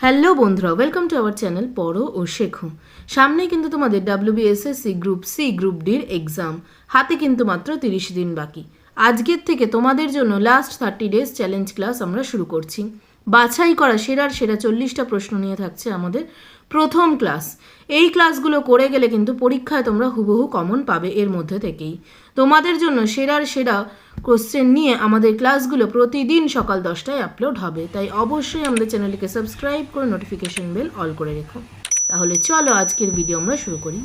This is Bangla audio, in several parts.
হ্যালো বন্ধুরা, ওয়েলকাম টু আওয়ার চ্যানেল পড়ো ও শেখো। সামনে কিন্তু তোমাদের WBSSC গ্রুপ সি গ্রুপ ডির এক্সাম, হাতে কিন্তু মাত্র 30 দিন বাকি। আজকের থেকে তোমাদের জন্য লাস্ট 30 ডেজ চ্যালেঞ্জ ক্লাস আমরা শুরু করছি। বাছাই করা সেরা 40টা প্রশ্ন নিয়ে থাকছে আমাদের প্রথম ক্লাস। এই ক্লাসগুলো করে গেলে কিন্তু পরীক্ষায় তোমরা হুবহু কমন পাবে এর মধ্যে থেকেই। তোমাদের জন্য সেরা কোশ্চেন নিয়ে আমাদের ক্লাসগুলো প্রতিদিন সকাল 10টায় আপলোড হবে, তাই অবশ্যই আমাদের চ্যানেলটিকে সাবস্ক্রাইব করে নোটিফিকেশন বেল অল করে রেখো। তাহলে চলো আজকের ভিডিও আমরা শুরু করি।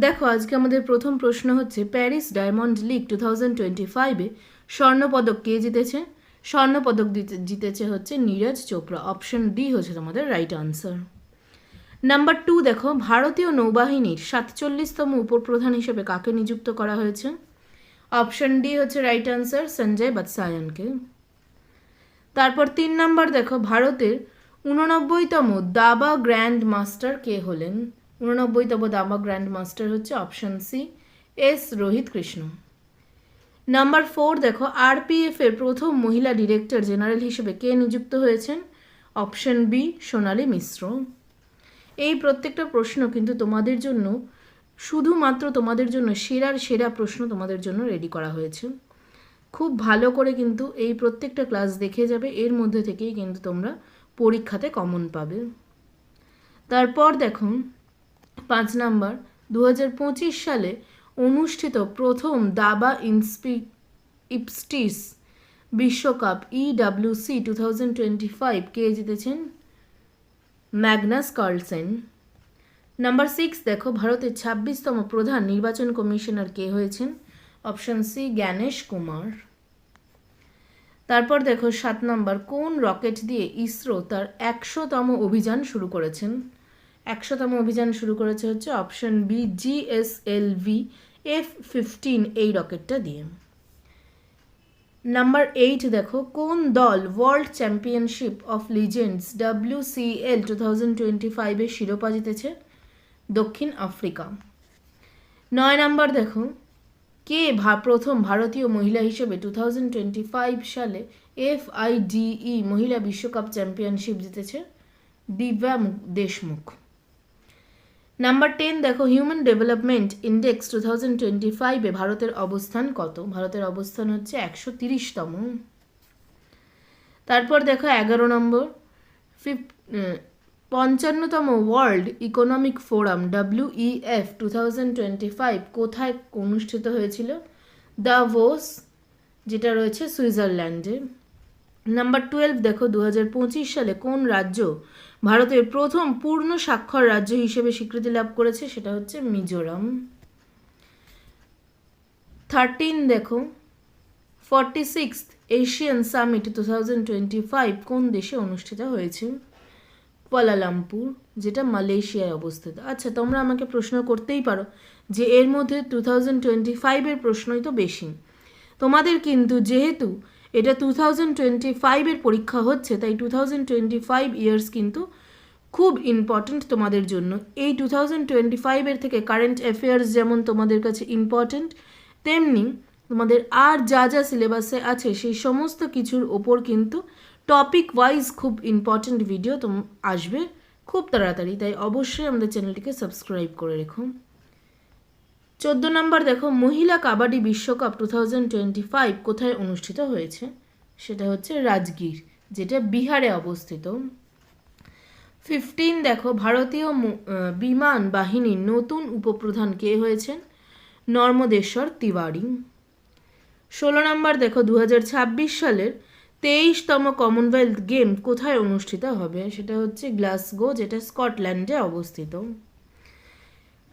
দেখো, আজকে আমাদের প্রথম প্রশ্ন হচ্ছে, প্যারিস ডায়মন্ড লিগ 2025-এ স্বর্ণপদক কে জিতেছে? স্বর্ণপদক জিতেছে হচ্ছে নীরজ চোপড়া। অপশন ডি হচ্ছে তোমাদের রাইট আনসার। নাম্বার 2 দেখো, ভারতীয় নৌবাহিনীর 47তম উপপ্রধান হিসেবে কাকে নিযুক্ত করা হয়েছে? অপশন ডি হচ্ছে রাইট আনসার, সঞ্জয় বৎসায়নকে। তারপর 3 নাম্বার দেখো, ভারতের 89তম দাবা গ্র্যান্ড মাস্টার কে হলেন? 89তম দাবা গ্র্যান্ড মাস্টার হচ্ছে option C, S Rohit Krishna. Number 4 দেখো, আরপিএফ এর প্রথম মহিলা ডিরেক্টর জেনারেল হিসেবে কে নিযুক্ত হয়েছেন? অপশন বি, সোনালী মিশ্র। এই প্রত্যেকটা প্রশ্ন কিন্তু তোমাদের জন্য, শুধুমাত্র তোমাদের জন্য সেরা প্রশ্ন তোমাদের জন্য রেডি করা হয়েছে। খুব ভালো করে কিন্তু এই প্রত্যেকটা ক্লাস দেখে যাবে, এর মধ্যে থেকেই কিন্তু তোমরা পরীক্ষাতে কমন পাবে। তারপর দেখো 5 নাম্বার, 2025 সালে অনুষ্ঠিত প্রথম দাবা ইপস্টিস বিশ্বকাপ EWC 2025 কে জিতেছেন? Magnus Carlsen. নাম্বার 6 দেখো, ভারতের 26তম প্রধান নির্বাচন কমিশনার কে হয়েছেন? Option C, Gyanesh Kumar. তারপর দেখো 7 নম্বর, কোন রকেট দিয়ে ইসরো তার 100তম অভিযান শুরু করেছেন? 100তম অভিযান শুরু করেছে হচ্ছে অপশন বি, GSLV F-15 এই রকেটটা দিয়ে। নাম্বার 8 দেখো, কোন দল world championship of legends WCL 2025-এ শিরোপা জিতেছে? দক্ষিণ আফ্রিকা। 9 নাম্বার দেখো, কে প্রথম ভারতীয় মহিলা হিসেবে 2025 সালে FIDE মহিলা বিশ্বকাপ চ্যাম্পিয়নশিপ জিতেছে? দিব্যা দেশমুখ। নাম্বার 10 দেখো, হিউম্যান ডেভেলপমেন্ট ইন্ডেক্স 2025-এ ভারতের অবস্থান কত? ভারতের অবস্থান হচ্ছে 130তম। তারপর দেখো 11 নম্বর, 55তম ওয়ার্ল্ড ইকোনমিক ফোরাম WEF 2025 কোথায় অনুষ্ঠিত হয়েছিল? দাভোস, যেটা রয়েছে সুইজারল্যান্ডে। নাম্বার 12 দেখো, 2025 সালে কোন রাজ্য ভারতের প্রথম পূর্ণ স্বাক্ষর রাজ্য হিসেবে স্বীকৃতি লাভ করেছে? সেটা হচ্ছে মিজোরাম। 13 দেখো, 46th এশিয়ান সামিট 2025 কোন দেশে অনুষ্ঠিত হয়েছে? কুয়ালালামপুর, যেটা মালয়েশিয়ায় অবস্থিত। আচ্ছা, তোমরা আমাকে প্রশ্ন করতেই পারো যে এর মধ্যে 2025-এর প্রশ্নই তো বেশি। তোমাদের কিন্তু যেহেতু এটা 2025-এর পরীক্ষা হচ্ছে, তাই 2025 ইয়ার্স কিন্তু খুব ইম্পর্ট্যান্ট তোমাদের জন্য। এই 2025-এর থেকে কারেন্ট অ্যাফেয়ার্স যেমন তোমাদের কাছে ইম্পর্ট্যান্ট, তেমনি তোমাদের আর যা সিলেবাসে আছে সেই সমস্ত কিছুর ওপর কিন্তু টপিক ওয়াইজ খুব ইম্পর্ট্যান্ট ভিডিও আসবে খুব তাড়াতাড়ি, তাই অবশ্যই আমাদের চ্যানেলটিকে সাবস্ক্রাইব করে রেখো। 14 নম্বর দেখো, মহিলা কাবাডি বিশ্বকাপ 2025 কোথায় অনুষ্ঠিত হয়েছে? সেটা হচ্ছে রাজগীর, যেটা বিহারে অবস্থিত। 15 দেখো, ভারতীয় বিমান বাহিনীর নতুন উপপ্রধান কে হয়েছেন? নর্মদেশ্বর তিওয়ারি। 16 নম্বর দেখো, 2026 সালের 23তম কমনওয়েলথ গেম কোথায় অনুষ্ঠিত হবে? সেটা হচ্ছে গ্লাসগো, যেটা স্কটল্যান্ডে অবস্থিত।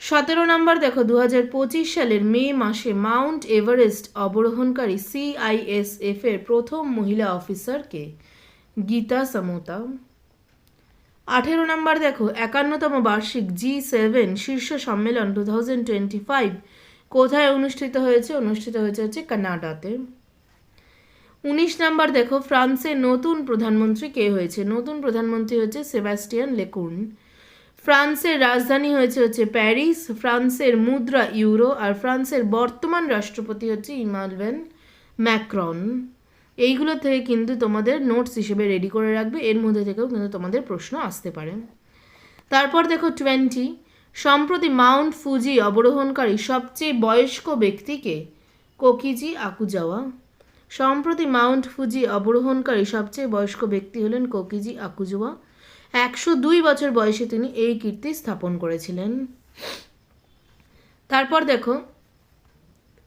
17 নম্বর দেখো, 2025 সালের মে মাসে মাউন্ট এভারেস্ট অবরোহণকারী CISF এর প্রথম মহিলা অফিসার কে? গীতা সমোতা। 18 নম্বর দেখো, 51তম বার্ষিক G7 শীর্ষ সম্মেলন 2025 কোথায় অনুষ্ঠিত হয়েছে? অনুষ্ঠিত হচ্ছে কানাডাতে। 19 নম্বর দেখো, ফ্রান্সের নতুন প্রধানমন্ত্রী কে হয়েছে? নতুন প্রধানমন্ত্রী হচ্ছে সেবাস্টিয়ান লেকুর্ন। ফ্রান্সের রাজধানী হচ্ছে প্যারিস। ফ্রান্সের মুদ্রা ইউরো। আর ফ্রান্সের বর্তমান রাষ্ট্রপতি হচ্ছে ইমানুয়েল ম্যাক্রন। এইগুলো থেকে কিন্তু তোমাদের নোটস হিসেবে রেডি করে রাখবে, এর মধ্যে থেকেও কিন্তু তোমাদের প্রশ্ন আসতে পারে। তারপর দেখো 20, সম্প্রতি মাউন্ট ফুজি অবরোহণকারী সবচেয়ে বয়স্ক ব্যক্তিকে? কোকিজি আকুজাওয়া। সম্প্রতি মাউন্ট ফুজি অবরোহণকারী সবচেয়ে বয়স্ক ব্যক্তি হলেন কোকিজি আকুজাওয়া। 102 বছর বয়সে তিনি এই কীর্তি স্থাপন করেছিলেন। তারপর দেখো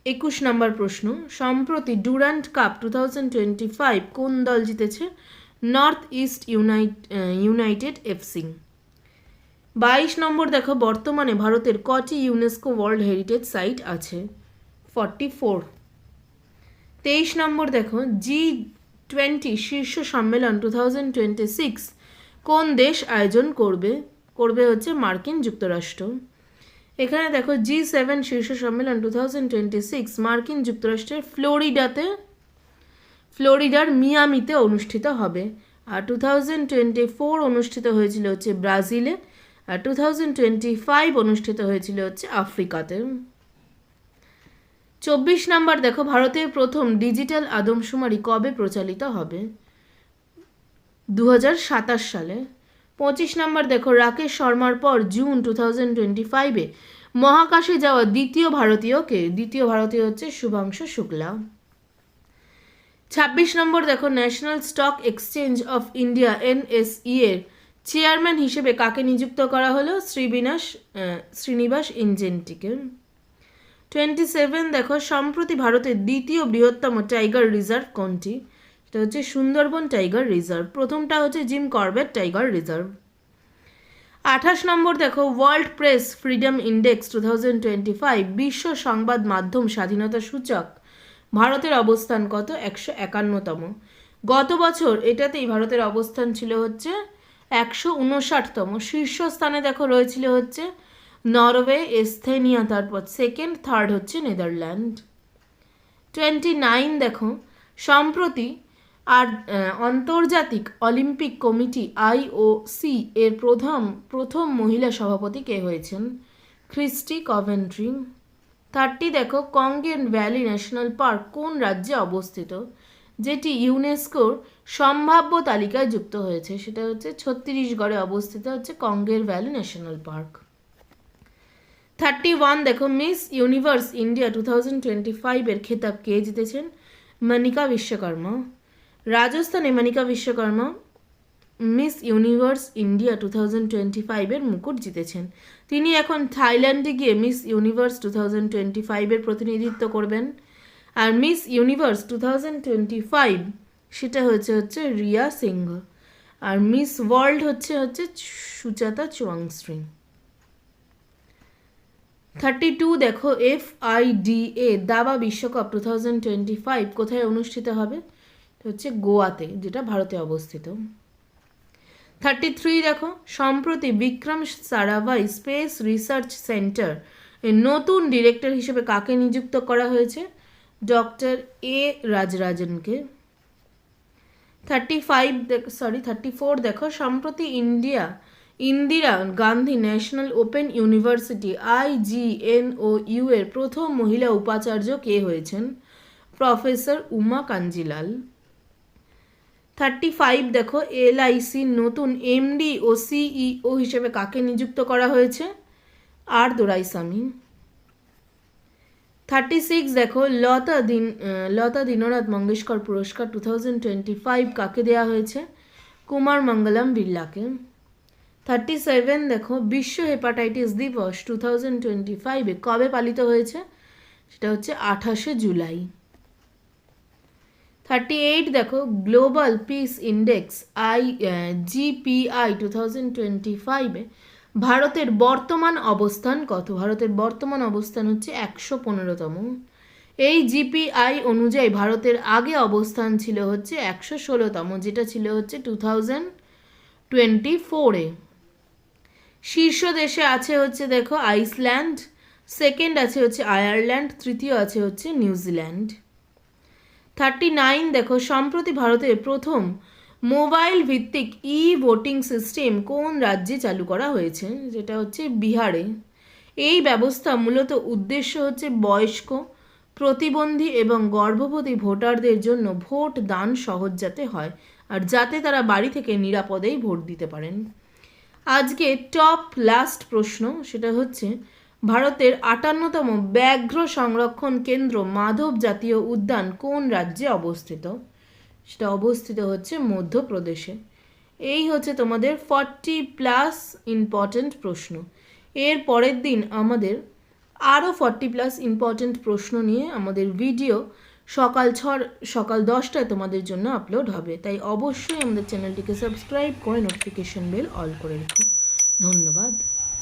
21 নম্বর প্রশ্ন, সম্প্রতি ডুরান্ট কাপ 2025 কোন দল জিতেছে? North east United FC. 22 নম্বর দেখো, বর্তমানে ভারতের কটি ইউনেস্কো ওয়ার্ল্ড হেরিটেজ সাইট আছে? 44। 23 নম্বর দেখো, G20 শীর্ষ সম্মেলন 2026 কোন দেশ আয়োজন করবে হচ্ছে মার্কিন যুক্তরাষ্ট্র। এখানে দেখো G7 শীর্ষ সম্মেলন 2026 মার্কিন যুক্তরাষ্ট্রের ফ্লোরিডার মিয়ামিতে অনুষ্ঠিত হবে। আর 2024 অনুষ্ঠিত হয়েছিল হচ্ছে ব্রাজিলে, আর 2025 অনুষ্ঠিত হয়েছিল হচ্ছে আফ্রিকাতে। 24 নম্বর দেখো, ভারতের প্রথম ডিজিটাল আদমশুমারি কবে প্রচালিত হবে? 2027 সালে। 25 নম্বর দেখো, রাকেশ শর্মার পর জুন 2025 মহাকাশে যাওয়া দ্বিতীয় ভারতীয় কে? দ্বিতীয় ভারতীয় হচ্ছে শুভাংশু শুক্লা। 26 নম্বর দেখো, national stock exchange of India NSE এর চেয়ারম্যান হিসেবে কাকে নিযুক্ত করা হলো? শ্রীনিবাস ইঞ্জেন্টিকে। 27 দেখো, সম্প্রতি ভারতের দ্বিতীয় বৃহত্তম টাইগার রিজার্ভ কোনটি? এটা হচ্ছে সুন্দরবন টাইগার রিজার্ভ। প্রথমটা হচ্ছে জিম করবেট টাইগার রিজার্ভ। 28 নম্বর দেখো, ওয়ার্ল্ড প্রেস ফ্রিডম ইন্ডেক্স 2025 বিশ্ব সংবাদ মাধ্যম স্বাধীনতা সূচক ভারতের অবস্থান কত? 151তম। গত বছর এটাতেই ভারতের অবস্থান ছিল হচ্ছে 159তম। শীর্ষস্থানে দেখো রয়েছিল হচ্ছে নরওয়ে, এস্থেনিয়া, তারপর সেকেন্ড, থার্ড হচ্ছে নেদারল্যান্ড। 29 দেখো, সম্প্রতি আন্তর্জাতিক অলিম্পিক কমিটি IOC এর প্রথম মহিলা সভাপতি কে হয়েছেন? Christie Coventry. 30 দেখো, কঙ্গের ভ্যালি ন্যাশনাল পার্ক কোন রাজ্যে অবস্থিত, যেটি ইউনেস্কোর সম্ভাব্য তালিকায় যুক্ত হয়েছে? সেটা হচ্ছে ছত্তিশগড়ে অবস্থিত হচ্ছে কঙ্গের ভ্যালি ন্যাশনাল পার্ক। 31 দেখো, মিস ইউনিভার্স ইন্ডিয়া 2025 এর খেতাব কে জিতেছেন? মনিকা বিশ্বকর্মা। রাজস্থানে Monika Vishwakarma Miss Universe India 2025 এর মুকুট জিতেছেন। তিনি এখন থাইল্যান্ডে গিয়ে মিস ইউনিভার্স 2025 এর প্রতিনিধিত্ব করবেন। আর মিস ইউনিভার্স 2025 সেটা হচ্ছে রিয়া সিংহ। আর মিস ওয়ার্ল্ড হচ্ছে সুচাতা চুয়াংশ্রী। 32 দেখো, FIDA দাবা বিশ্বকাপ 2025 কোথায় অনুষ্ঠিত হবে? হচ্ছে গোয়াতে, যেটা ভারতে অবস্থিত। 33 দেখো, সম্প্রতি Vikram Sarabhai space research centre এর নতুন ডিরেক্টর হিসেবে কাকে নিযুক্ত করা হয়েছে? ডক্টর রাজরাজনকে। 34 দেখো, সম্প্রতি Indira Gandhi national open university IGNOU এর প্রথম মহিলা উপাচার্য কে হয়েছেন? প্রফেসর উমা কাঞ্জিলাল। 35 দেখো, LIC নতুন MD ও CEO হিসেবে কাকে নিযুক্ত করা হয়েছে? আর দোরাইস্বামী। 36 দেখো, লতা দীননাথ মঙ্গেশকর পুরস্কার 2025 কাকে দেওয়া হয়েছে? কুমার মঙ্গলম বিড়লাকে। 37 দেখো, বিশ্ব হেপাটাইটিস দিবস 2025 কবে পালিত হয়েছে? সেটা হচ্ছে 28শে জুলাই। 38 দেখো, গ্লোবাল পিস ইন্ডেক্স GPI 2025 ভারতের বর্তমান অবস্থান কত? ভারতের বর্তমান অবস্থান হচ্ছে 115তম। এই GPI অনুযায়ী ভারতের আগে অবস্থান ছিল হচ্ছে 116তম, যেটা ছিল হচ্ছে 2024-এ। শীর্ষ দেশে আছে হচ্ছে দেখো আইসল্যান্ড, সেকেন্ড আছে হচ্ছে আয়ারল্যান্ড, তৃতীয় আছে হচ্ছে নিউজিল্যান্ড। 39 দেখো, সম্প্রতি ভারতের প্রথম মোবাইল ভিত্তিক ভোটিং সিস্টেম কোন রাজ্যে চালু করা হয়েছে? যেটা হচ্ছে বিহারে। এই ব্যবস্থা মূলত উদ্দেশ্য হচ্ছে বয়স্ক, প্রতিবন্ধী এবং গর্ভবতী ভোটারদের জন্য ভোট দান সহজ যাতে হয় আর যাতে তারা বাড়ি থেকে নিরাপদেই ভোট দিতে পারেন। আজকে টপ লাস্ট প্রশ্ন, সেটা হচ্ছে ভারতের 58তম ব্যাঘ্র সংরক্ষণ কেন্দ্র মাধব জাতীয় উদ্যান কোন রাজ্যে অবস্থিত? সেটা অবস্থিত হচ্ছে মধ্যপ্রদেশে। এই হচ্ছে তোমাদের 40+ ইম্পর্ট্যান্ট প্রশ্ন। এর পরের দিন আমাদের আরও 40+ ইম্পর্ট্যান্ট প্রশ্ন নিয়ে আমাদের ভিডিও সকাল 10টায় তোমাদের জন্য আপলোড হবে। তাই অবশ্যই আমাদের চ্যানেলটিকে সাবস্ক্রাইব করে নোটিফিকেশন বেল অল করে রেখো। ধন্যবাদ।